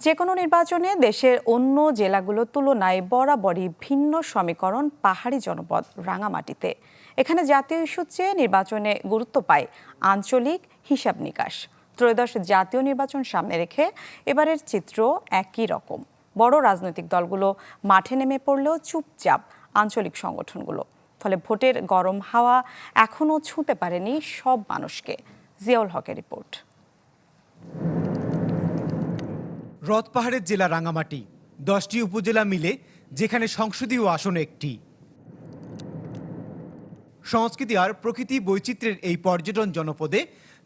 যে কোনো নির্বাচনে দেশের অন্য জেলাগুলোর তুলনায় বরাবরই ভিন্ন সমীকরণ পাহাড়ি জনপদ রাঙামাটিতে। এখানে জাতীয় ইস্যুর চেয়ে নির্বাচনে গুরুত্ব পায় আঞ্চলিক হিসাব নিকাশ। ত্রয়োদশ জাতীয় নির্বাচন সামনে রেখে এবারের চিত্র একই রকম। বড় রাজনৈতিক দলগুলো মাঠে নেমে পড়লেও চুপচাপ আঞ্চলিক সংগঠনগুলো। ফলে ভোটের গরম হাওয়া এখনও ছুঁতে পারেনি সব মানুষকে। জিয়াউল হকের রিপোর্ট। রথপাহাড়ের জেলা রাঙামাটি 10টি উপজেলা মিলে, যেখানে সংসদীয় আসন একটি। সংস্কৃতি আর প্রকৃতি বৈচিত্র্যের এই পর্যটন জনপদে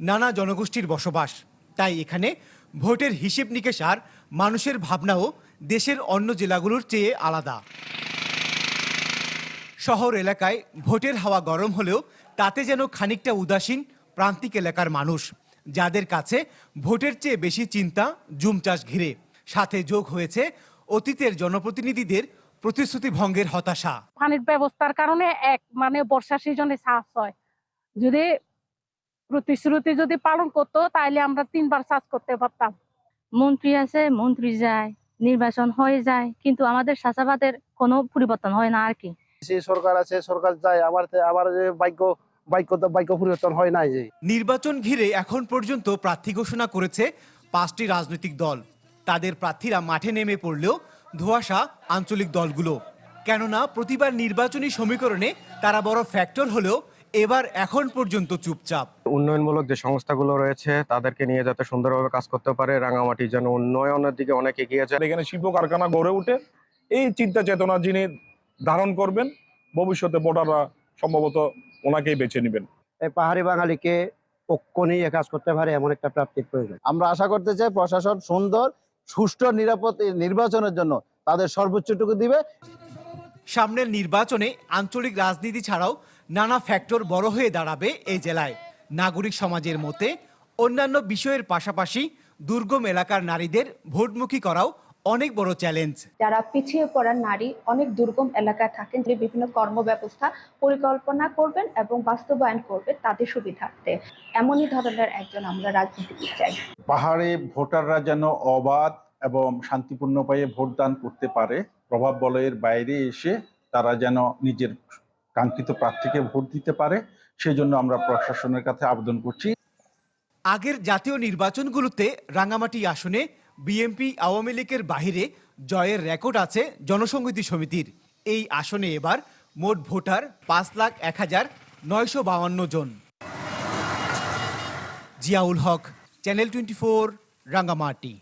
নানা জনগোষ্ঠীর বসবাস। তাই এখানে ভোটের হিসেব নিকেশ আর মানুষের ভাবনাও দেশের অন্য জেলাগুলোর চেয়ে আলাদা। শহর এলাকায় ভোটের হাওয়া গরম হলেও তাতে যেন খানিকটা উদাসীন প্রান্তিক এলাকার মানুষ, যাদের কাছে ভোটের চেয়ে বেশি চিন্তা জুম চাষ ঘিরে। সাথে যোগ হয়েছে অতীতের জনপ্রতিনিধিদের প্রতিশ্রুতি ভঙ্গের হতাশা। পানির ব্যবস্থার কারণে বর্ষা সিজনে চাষ হয়, যদি প্রতিশ্রুতি যদি পালন করতো তাহলে আমরা 3বার চাষ করতে পারতাম। মন্ত্রী আছে, মন্ত্রী যায়, নির্বাচন হয়ে যায়, কিন্তু আমাদের চাষাবাদের কোনো পরিবর্তন হয় না আর কি। সরকার আছে, সরকার যায়, আবার যে ভাগ্য পরিবর্তন হয় নাই। যে নির্বাচন ঘিরে এখন পর্যন্ত প্রার্থী ঘোষণা করেছে 5টি রাজনৈতিক দল। তাদের প্রার্থীরা মাঠে নেমে পড়লেও ধোঁয়াশা আঞ্চলিক দলগুলো। কেননা প্রতিবার নির্বাচনী সমীকরণে তারা বড় ফ্যাক্টর হলেও এবার এখন পর্যন্ত চুপচাপ। উন্নয়নমূলক যে সংস্থাগুলো রয়েছে তাদেরকে নিয়ে যাতে সুন্দরভাবে কাজ করতে পারে, রাঙামাটি যেন উন্নয়নের দিকে অনেক এগিয়ে যায়। এখানে শিল্প কারখানা গড়ে উঠে এই চিন্তা চেতনা যিনি ধারণ করবেন, ভবিষ্যতে ভোটাররা সম্ভবত ওনাকেই বেছে নেবেন। এই পাহাড়ি বাঙালিকে পক্ষ নিয়ে কাজ করতে পারে এমন একটা প্রার্থীর প্রয়োজন। আমরা আশা করতে চাই প্রশাসন সুন্দর সুষ্ঠু নিরাপদ নির্বাচনের জন্য তাদের সর্বোচ্চটুকু দিবে। সামনের নির্বাচনে আঞ্চলিক রাজনীতি ছাড়াও নানা ফ্যাক্টর বড় হয়ে দাঁড়াবে এই জেলায়। নাগরিক সমাজের মতে অন্যান্য বিষয়ের পাশাপাশি দুর্গম এলাকার নারীদের ভোটমুখী করাও অনেক বড় চ্যালেঞ্জ। যারা পিছিয়ে পড়া নারী অনেক দুর্গম এলাকায় থাকেন, যে বিভিন্ন কর্মব্যবস্থা পরিকল্পনা করবেন এবং বাস্তবায়ন করবেন তাদের সুবিধার্থে। এমনই ধরনের একজন আমরা রাজনীতিবিদ চাই। পাহাড়ে ভোটাররা যেন অবাধ এবং শান্তিপূর্ণ উপায়ে ভোটদান করতে পারে, প্রভাব বলয়ের বাইরে এসে তারা যেন নিজের কাঙ্ক্ষিত প্রার্থীকে ভোট দিতে পারে, সেই জন্য আমরা প্রশাসনের কাছে আবেদন করছি। আগের জাতীয় নির্বাচনগুলোতে রাঙামাটি আসনে বিএনপি আওয়ামী লীগের বাহিরে জয়ের রেকর্ড আছে জনসংহতি সমিতির। এই আসনে এবার মোট ভোটার 5,01,952 জন। জিয়াউল হক, চ্যানেল 24, রাঙামাটি।